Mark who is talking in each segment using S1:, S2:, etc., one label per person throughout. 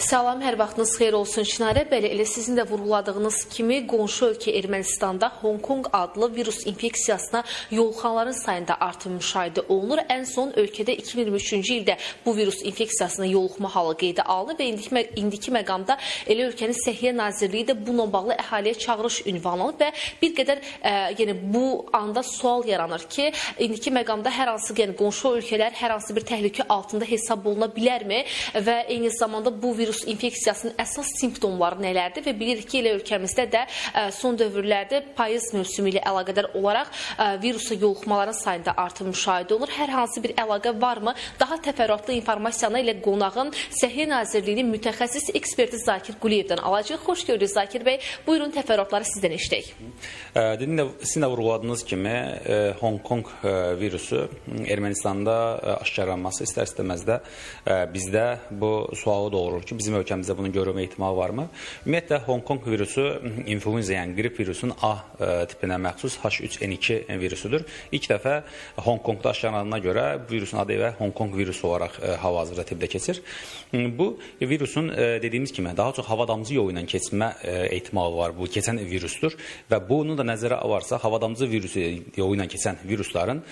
S1: Salam, hər vaxtınız xeyir olsun Çinarə. Bəli, elə sizin də vurğuladığınız kimi qonşu ölkə Ermənistanda Hong Kong adlı virus infeksiyasına yoluxanların sayında artım müşahidə olunur. Ən son ölkədə 2023-cü ildə bu virus infeksiyasına yoluxma halı qeydə alınır və indiki məqamda elə ölkənin Səhiyyə Nazirliyi də bununla bağlı əhaliyə çağırış ünvanlanıb və bir qədər yəni bu anda sual yaranır ki, indiki məqamda hər hansı qonşu ölkələr hər hansı bir təhlükə altında hesab oluna bilərmi və eyni zamanda bu virus infeksiyasının əsas simptomları nələrdir və bilirik ki, elə ölkəmizdə də son dövrlərdə payız mövsümü ilə əlaqədar olaraq virusa yoluxmaların sayında artım müşahidə olunur. Hər hansı bir əlaqə varmı? Daha təfərrüatlı informasiyanı ilə qonağın Səhiyyə Nazirliyinin mütəxəssis eksperti Zakir Quliyevdən alacağıq. Xoş gördük Zakir bəy. Buyurun təfərrüatları sizdən eşidək.
S2: Sizin də vurğuladığınız kimi Hong Kong virusu Ermənistanda aşkarlanması istər-istəməz də bizdə bu sualı doğurur ki, bizim ölkəmizdə bunun görülmə ehtimalı varmı? Ümumiyyətlə, Hong Kong virusu influenza, yəni qrip virusunun A tipinə məxsus H3N2 virusudur. İlk dəfə Hong Kongda aşkarlandığına görə bu virusun adı və Hong Kong virusu olaraq hal-hazırda tibbdə keçir. Bu virusun dediyimiz kimi daha çox hava damcı yolu ilə keçmə ehtimalı var. Bu keçən virusdur və bunu da nəzərə alarsa, hava damcı virusu yolu ilə keçən virusların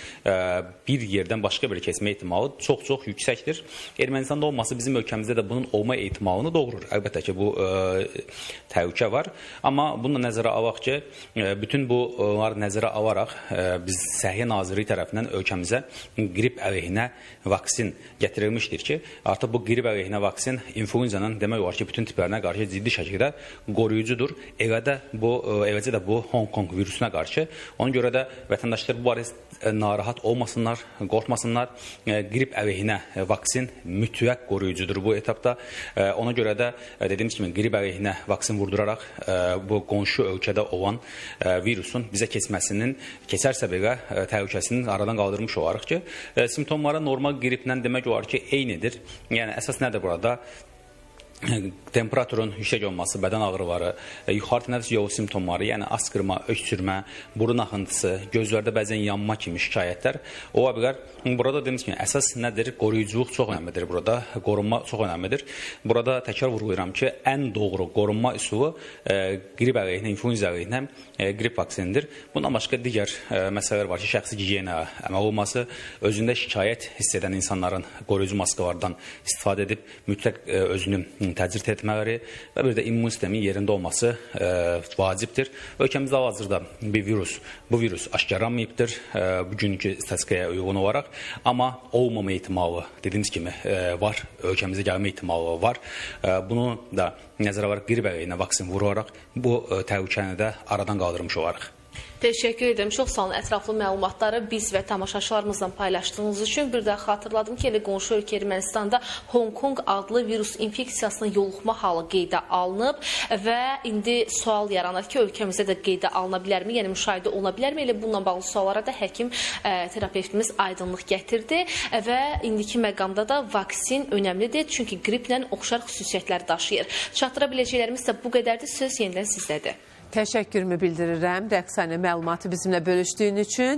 S2: bir yerdən başqa bir keçmə ehtimalı çox-çox yüksəkdir. Ermənistanda olması bizim ölkəmizdə də bunun olma ehtimalını doğurur. Əlbəttə ki, bu təhlükə var. Amma bununla nəzərə alaq ki, bütün bunları nəzərə alaraq biz Səhiyyə Nazirliyi tərəfindən ölkəmizə qrip əleyhinə vaksin gətirilmişdir ki, artıq bu qrip əleyhinə vaksin influenzanın demək olar ki, bütün tiplərinə qarşı ciddi şəkildə qoruyucudur. Eləcə də bu Hong Kong virusuna qarşı. Ona görə də vətəndaşlar bu barədə narahat olmasınlar, qorxmasınlar. Qrip əleyhinə vaksin mütləq qoruyucudur bu etapda. Ona görə də dediyimiz kimi qrip əleyhinə vaksin vurduraraq bu qonşu ölkədə olan virusun bizə keçərsə belə təhlükəsini aradan qaldırmış olarıq ki, simptomları normal qriplə demək olar ki, eynidir. Yəni əsas nədir burada? Temperaturun yüksək olması, bədən ağrıları, yuxarı nəfəs yolu simptomları, yəni askırma, öksürmə, burun axıntısı, gözlərdə bəzən yanma kimi şikayətlər ola bilər. Burada dediyimiz kimi əsas nədir? Qoruyuculuq çox önəmlidir burada, qorunma çox önəmlidir. Burada təkrar vurğulayıram ki, ən doğru qorunma üsulu qrip əleyhinə, influenza əleyhinə qrip vaksinidir. Bundan başqa digər məsələlər var ki, şəxsi gigiyena əməl olması, özündə şikayət hiss edən insanların qoruyucu maskalardan istifadə edib mütləq özünü təcrid etmələri və bir də immun sistemin yerində olması vacibdir. Ölkəmizdə hal-hazırda bu virus aşkarlanmayıbdır bugünkü statistikaya uyğun olaraq, amma olmama ehtimalı dediyimiz kimi var, ölkəmizə gəlmə ehtimalı var. Bunu da nəzərə alaraq qrip əleyhinə vaksin vuraraq bu təhlükəni də aradan qaldırmış olaraq.
S1: Təşəkkür edirəm. Çox sağ olun ətraflı məlumatları biz və tamaşaçılarımızla paylaşdığınız üçün. Bir də xatırladım ki, elə qonşu ölkə Ermənistanda Hong Kong adlı virus infeksiyasına yoluxma halı qeydə alınıb və indi sual yaranır ki, ölkəmizdə də qeydə alına bilərmi, yəni müşahidə oluna bilərmi? Elə bununla bağlı suallara da həkim terapeutimiz aydınlıq gətirdi və indiki məqamda da vaksin önəmlidir, çünki qriplə oxşar xüsusiyyətlər daşıyır. Çatdıra biləcəklərimiz də bu qədərdir. Söz yenidən sizdədir.
S3: Təşəkkürümü bildirirəm Rəqsanə məlumatı bizimlə bölüşdüyün üçün.